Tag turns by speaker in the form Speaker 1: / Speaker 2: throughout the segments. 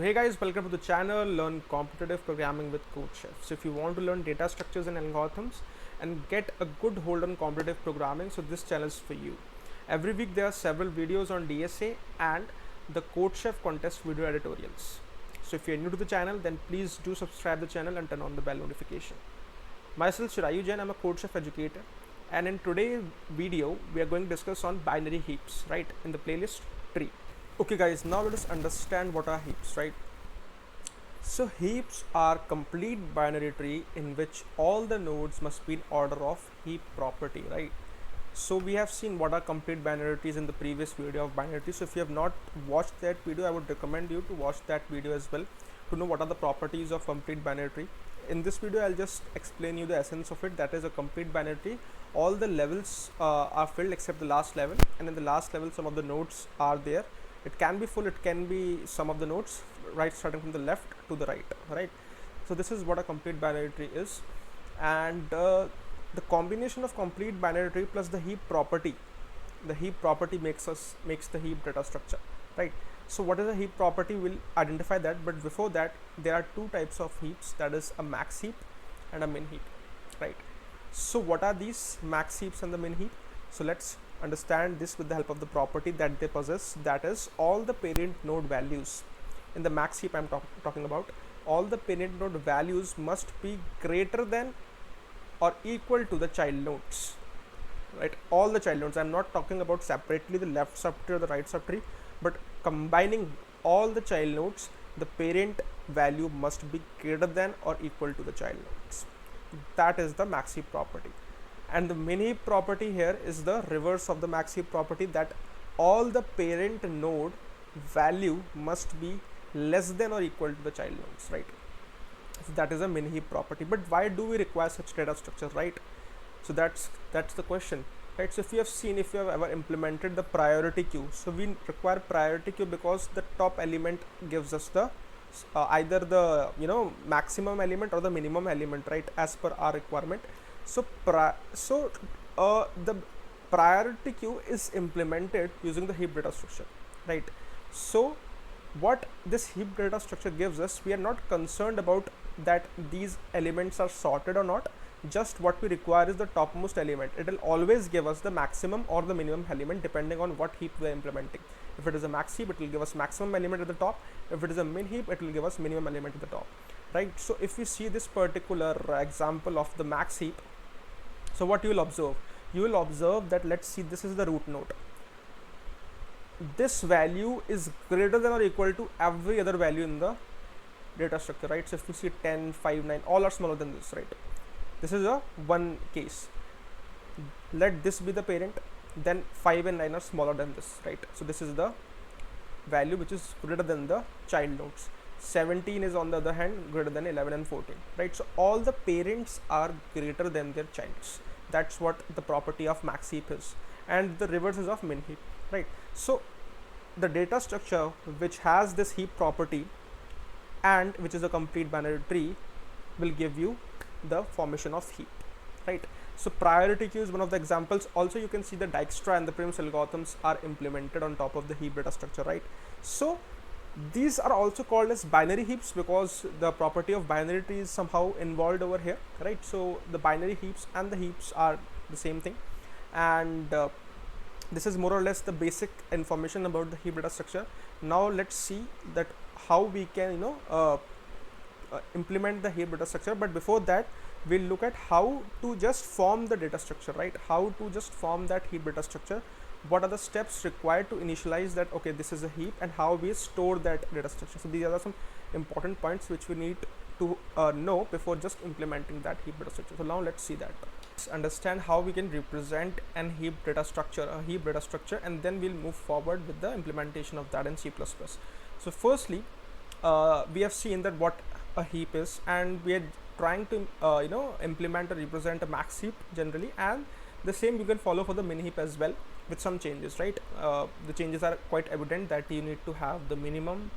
Speaker 1: Hey guys, welcome to the channel Learn Competitive Programming with CodeChef. So if you want to learn data structures and algorithms and get a good hold on competitive programming, so this channel is for you. Every week there are several videos on DSA and the CodeChef contest video editorials. So if you're new to the channel, then please do subscribe the channel and turn on the bell notification. Myself Chirayu Jain, I'm a CodeChef educator, and in today's video we are going to discuss on binary heaps, right, in the playlist tree. Okay guys, now let us understand what are heaps, right? So heaps are complete binary tree in which all the nodes must be in order of heap property, right? So we have seen what are complete binary trees in the previous video of binary trees. So if you have not watched that video, I would recommend you to watch that video as well to know what are the properties of complete binary tree. In this video, I'll just explain you the essence of it. That is a complete binary tree. All the levels are filled except the last level, and in the last level some of the nodes are there. It can be full, it can be some of the nodes, right, starting from the left to the right. So this is what a complete binary tree is, and the combination of complete binary tree plus the heap property makes the heap data structure, right? So what is a heap property? We'll identify that, but before that there are two types of heaps, that is a max heap and a min heap, right? So what are these max heaps and the min heap? So let's understand this with the help of the property that they possess, that is all the parent node values. In the max heap I'm talking about, all the parent node values must be greater than or equal to the child nodes, right? All the child nodes. I'm not talking about separately the left subtree or the right subtree, but combining all the child nodes, the parent value must be greater than or equal to the child nodes. That is the max heap property. And the min heap property here is the reverse of the max heap property, that all the parent node value must be less than or equal to the child nodes, right? So that is a min heap property. But why do we require such data structure, right? So that's the question, right? So if you have ever implemented the priority queue, so we require priority queue because the top element gives us the either the maximum element or the minimum element, right, as per our requirement. So the priority queue is implemented using the heap data structure, right? So what this heap data structure gives us, we are not concerned about that these elements are sorted or not. Just what we require is the topmost element. It will always give us the maximum or the minimum element depending on what heap we are implementing. If it is a max heap, it will give us maximum element at the top. If it is a min heap, it will give us minimum element at the top, right? So if we see this particular example of the max heap, so what you will observe? You will observe that, let's see, this is the root node. This value is greater than or equal to every other value in the data structure, right? So if you see 10, 5, 9, all are smaller than this, right? This is a one case. Let this be the parent, then 5 and 9 are smaller than this, right? So this is the value which is greater than the child nodes. 17 is on the other hand greater than 11 and 14, right? So all the parents are greater than their childs. That's what the property of max heap is, and the reverse is of min heap, right? So the data structure which has this heap property and which is a complete binary tree will give you the formation of heap, right? So priority queue is one of the examples. Also you can see the Dijkstra and the Prim's algorithms are implemented on top of the heap data structure, right? So these are also called as binary heaps because the property of binary tree is somehow involved over here, right? So the binary heaps and the heaps are the same thing, and this is more or less the basic information about the heap data structure. Now let's see that how we can implement the heap data structure, but before that we'll look at how to just form the data structure, right? How to just form that heap data structure. What are the steps required to initialize that, okay, this is a heap, and how we store that data structure. So these are some important points which we need to know before just implementing that heap data structure. So now let's see that. Let's understand how we can represent a heap data structure, and then we'll move forward with the implementation of that in C++. So firstly, we have seen that what a heap is, and we are trying to implement or represent a max heap generally, and the same you can follow for the min heap as well with some changes, right? The changes are quite evident that you need to have the minimum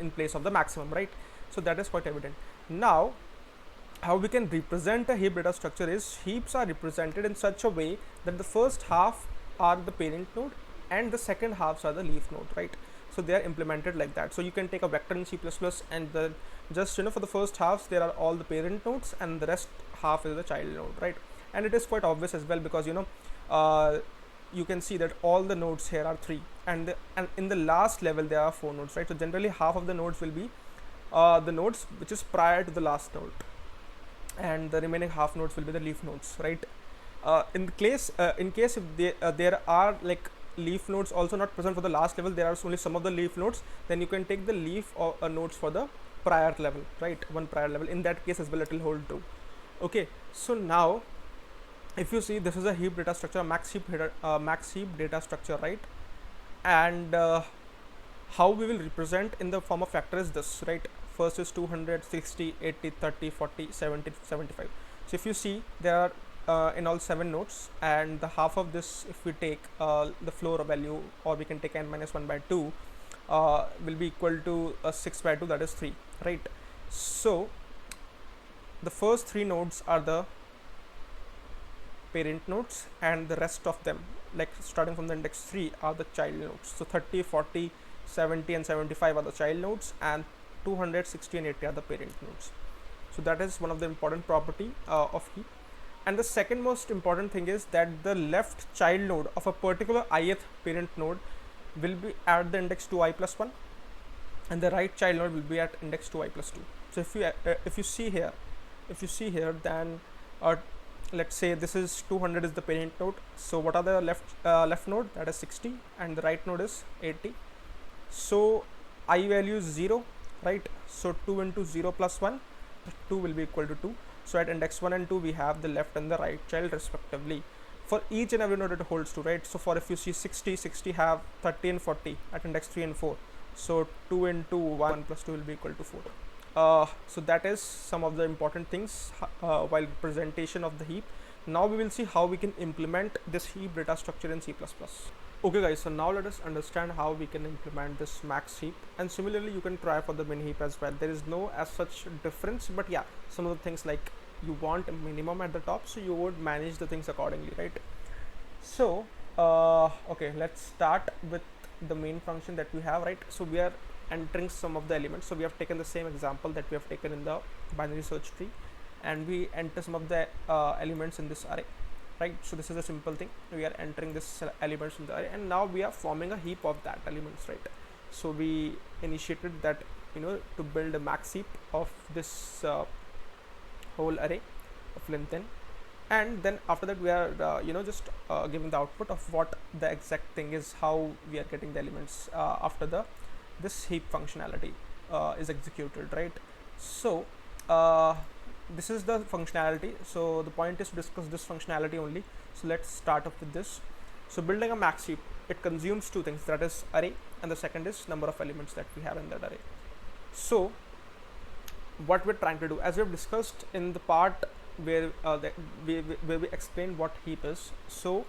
Speaker 1: in place of the maximum, right? So that is quite evident. Now how we can represent a heap data structure is, heaps are represented in such a way that the first half are the parent node and the second halves are the leaf node, right? So they are implemented like that. So you can take a vector in C++ and then just for the first halves there are all the parent nodes and the rest half is the child node, right? And it is quite obvious as well, because you can see that all the nodes here are 3, and in the last level there are 4 nodes, right? So generally half of the nodes will be the nodes which is prior to the last node, and the remaining half nodes will be the leaf nodes, right? In case if there are like leaf nodes also not present for the last level, there are only some of the leaf nodes, then you can take the leaf or nodes for the prior level, right? One prior level, in that case as well it will hold true. Okay, so now if you see, this is a heap data structure, max heap data structure, right? And how we will represent in the form of factor is this, right? First is 200, 60, 80, 30, 40, 70, 75. So if you see, there are in all 7 nodes, and the half of this, if we take the floor value, or we can take n minus 1 by 2, will be equal to 6 by 2, that is 3, right? So the first 3 nodes are the parent nodes, and the rest of them, like starting from the index 3, are the child nodes. So 30, 40, 70 and 75 are the child nodes, and 200, 60 and 80 are the parent nodes. So that is one of the important property of heap. And the second most important thing is that the left child node of a particular ith parent node will be at the index 2i plus 1, and the right child node will be at index 2i plus 2. So if you see here, then let's say this is 200 is the parent node. So what are the left node? That is 60, and the right node is 80. So I value is 0, right? So 2 into 0 plus 1, 2 will be equal to 2. So at index 1 and 2 we have the left and the right child respectively. For each and every node it holds true, right? So for if you see 60 have 30 and 40 at index 3 and 4. So 2 into 1 plus 2 will be equal to 4. So that is some of the important things while presentation of the heap. Now we will see how we can implement this heap data structure in C++. Okay guys, so now let us understand how we can implement this max heap, and similarly you can try for the min heap as well. There is no as such difference, but yeah, some of the things like you want a minimum at the top, so you would manage the things accordingly, right? So okay, let's start with the main function that we have, right? So we are entering some of the elements. So we have taken the same example that we have taken in the binary search tree, and we enter some of the elements in this array, right? So this is a simple thing. We are entering this elements in the array, and now we are forming a heap of that elements, right? So we initiated that to build a max heap of this whole array of length n, and then after that we are just giving the output of what the exact thing is, how we are getting the elements after this heap functionality is executed, right? So this is the functionality. So the point is to discuss this functionality only. So let's start off with this. So building a max heap, it consumes 2 things, that is array, and the second is number of elements that we have in that array. So what we're trying to do, as we have discussed in the part where we explain what heap is. So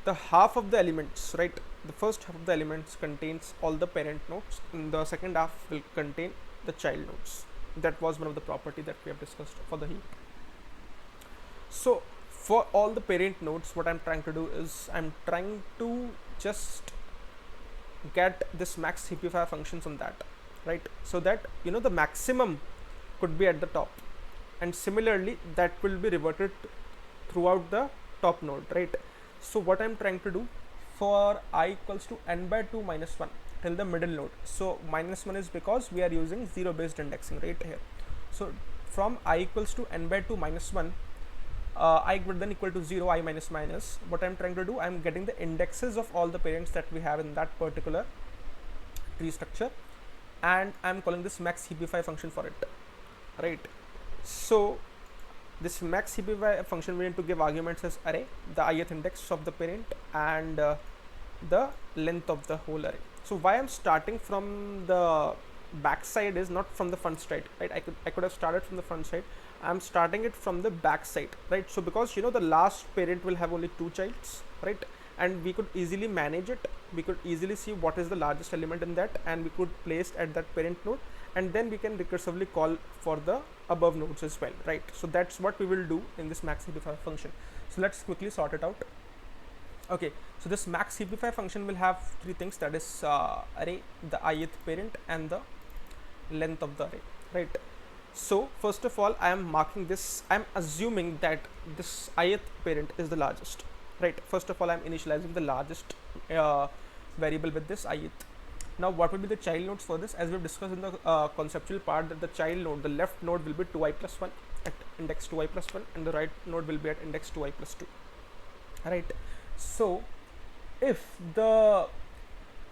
Speaker 1: the half of the elements, right, the first half of the elements contains all the parent nodes, and the second half will contain the child nodes. That was one of the property that we have discussed for the heap. So for all the parent nodes, what I'm trying to do is I'm trying to just get this max heapify functions on that, right? So that the maximum could be at the top, and similarly that will be reverted throughout the top node, right? So what I'm trying to do, for I equals to n by 2 minus 1 till the middle node. So minus 1 is because we are using 0 based indexing right here. So from I equals to n by 2 minus 1, I greater than equal to 0, I minus minus, what I'm trying to do, I'm getting the indexes of all the parents that we have in that particular tree structure, and I'm calling this max heapify function for it, right? So this max heapify function, we need to give arguments as array, the ith index of the parent, and the length of the whole array. So why I'm starting from the back side is not from the front side, right? I could have started from the front side. I'm starting it from the back side, right? So because the last parent will have only 2 childs, right? And we could easily manage it. We could easily see what is the largest element in that, and we could place it at that parent node, and then we can recursively call for the above nodes as well, right? So that's what we will do in this max heapify function. So let's quickly sort it out. Okay, so this max heapify function will have three things, that is array, the ith parent, and the length of the array, right? So first of all, I am marking this, I am assuming that this ith parent is the largest, right? First of all, I am initializing the largest variable with this ith. Now what will be the child nodes for this? As we have discussed in the conceptual part, that the child node, the left node will be 2i plus 1 at index 2i plus 1, and the right node will be at index 2i plus 2, right? So if the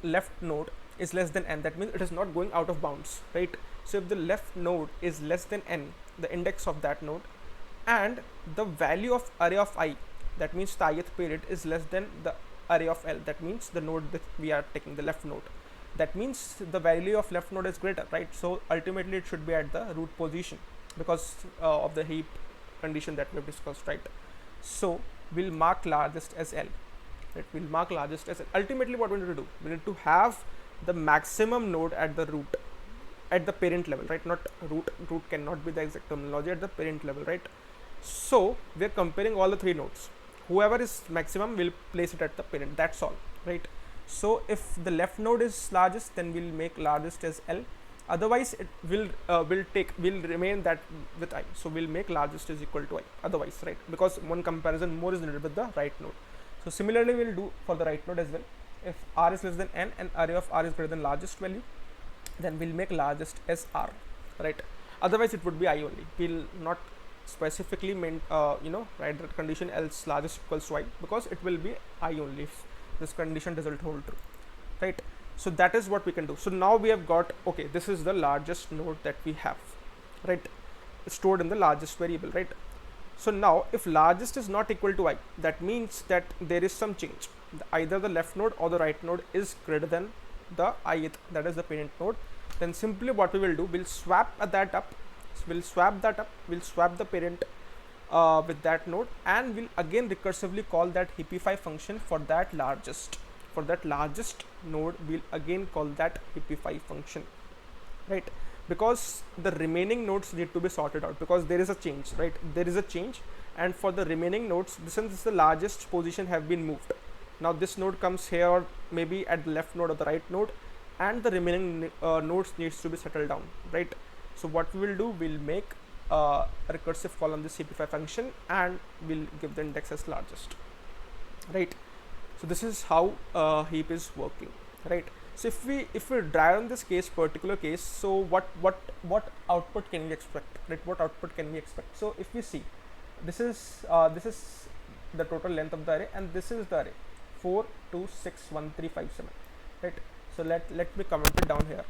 Speaker 1: left node is less than n, that means it is not going out of bounds, right? So if the left node is less than n, the index of that node, and the value of array of I, that means the ith parent, is less than the array of L, that means the node that we are taking, the left node, that means the value of left node is greater, right? So ultimately it should be at the root position because of the heap condition that we have discussed, right? So we'll mark largest as L, right? We'll mark largest as L. Ultimately what we need to do, we need to have the maximum node at the root, at the parent level, right? Not root cannot be the exact terminology, at the parent level, right? So we are comparing all the three nodes, whoever is maximum will place it at the parent, that's all, right? So if the left node is largest, then we'll make largest as L, otherwise it will remain that with I, so we'll make largest is equal to I otherwise, right? Because one comparison more is needed with the right node. So similarly we'll do for the right node as well. If r is less than n and array of r is greater than largest value, then we'll make largest as r, right? Otherwise it would be I only. We'll not specifically write that condition else largest equals to I, because it will be I only if this condition doesn't hold true, right? So that is what we can do. So now we have got, okay, this is the largest node that we have, right, stored in the largest variable, right? So now if largest is not equal to I, that means that there is some change, either the left node or the right node is greater than the ith, that is the parent node. Then simply what we will do, we'll swap that up, we'll swap the parent with that node, and we'll again recursively call that heapify function for that largest node. We'll again call that heapify function, right? Because the remaining nodes need to be sorted out, because there is a change, right? There is a change, and for the remaining nodes, since the largest position have been moved, now this node comes here, or maybe at the left node or the right node, and the remaining nodes needs to be settled down, right? So what we will do, we'll make a recursive call on this heapify function, and we'll give the index as largest, right? So this is how heap is working, right? So if we drive on this particular case, so what output can we expect, right? What output can we expect? So if we see, this is the total length of the array, and this is the array 4 2 6 1 3 5 7, right? So let me comment it down here,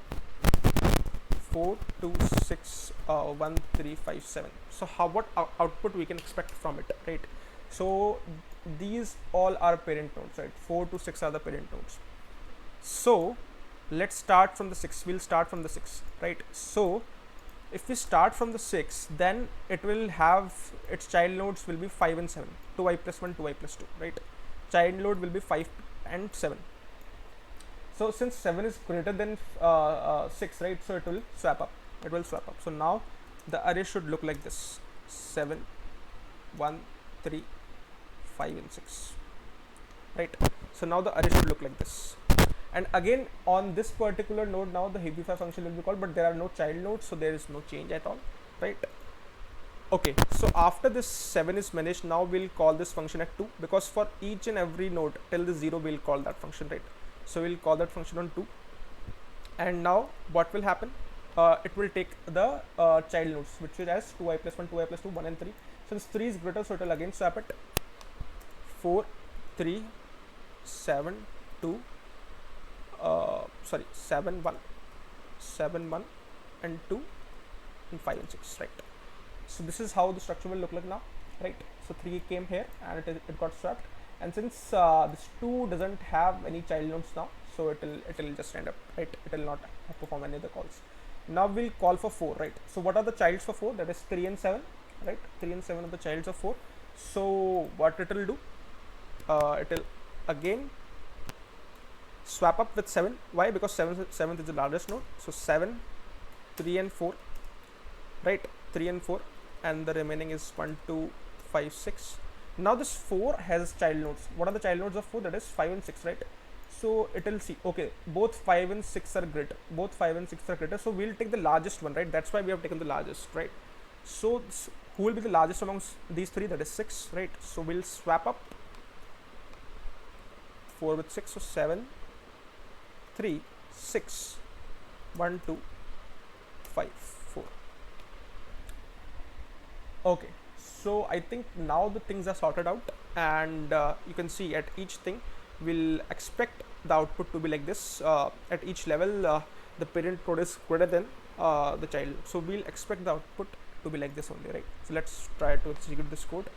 Speaker 1: 4 2 6 1 3 5 7. So what output we can expect from it, right? So these all are parent nodes, right? 4 to 6 are the parent nodes. So let's start from the 6. We'll start from the 6, right? So if we start from the 6, then it will have its child nodes will be 5 and 7, 2i plus 1, 2i plus 2, right? Child node will be 5 and 7. So since 7 is greater than 6, right? So it will swap up. So now the array should look like this: 7, 1, 3, 5 and 6, right? So now the array should look like this. And again on this particular node, now the heapify function will be called, but there are no child nodes, so there is no change at all, right? Okay, so after this 7 is managed, now we'll call this function at 2, because for each and every node till the 0 we'll call that function, right? So we'll call that function on 2, and now what will happen, it will take the child nodes, which is as 2i plus 1, 2i plus 2, 1 and 3. Since 3 is greater, so it will again swap it 4 3 7 2 7 1 7 1 and 2 and 5 and 6, right? So this is how the structure will look like now, right? So 3 came here and it got swapped, and since this 2 doesn't have any child nodes now, so it will just end up, right? It will not perform any other calls. Now we'll call for 4, right? So what are the childs for 4? That is 3 and 7, right? 3 and 7 are the childs of 4. So what it will do, it will again swap up with 7. Why? Because 7th is the largest node. So 7, 3 and 4, right? 3 and 4, and the remaining is 1 2 5 6. Now this 4 has child nodes. What are the child nodes of 4? That is 5 and 6, right? So it will see, okay, both 5 and 6 are greater, both 5 and 6 are greater, so we'll take the largest one, right? That's why we have taken the largest, right? So who will be the largest amongst these three? That is 6, right? So we'll swap up 4 with 6, so 7, 3, 6, 1, 2, 5, 4. Okay, so I think now the things are sorted out, and you can see at each thing we'll expect the output to be like this. At each level the parent code is greater than the child, so we'll expect the output to be like this only, right? So let's try to execute this code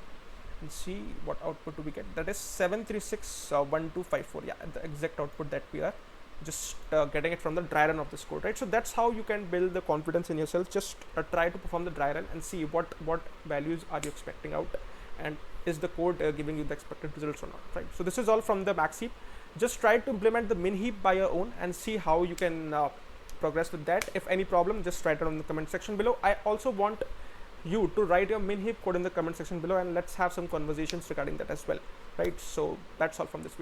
Speaker 1: and see what output do we get. That is 7361254. Yeah, the exact output that we are just getting it from the dry run of this code, right? So that's how you can build the confidence in yourself. Just try to perform the dry run and see what values are you expecting out, and is the code giving you the expected results or not, right? So this is all from the max heap. Just try to implement the min heap by your own and see how you can progress with that. If any problem, just write it on the comment section below. I also want you to write your min heap code in the comment section below, and let's have some conversations regarding that as well, right? So that's all from this video.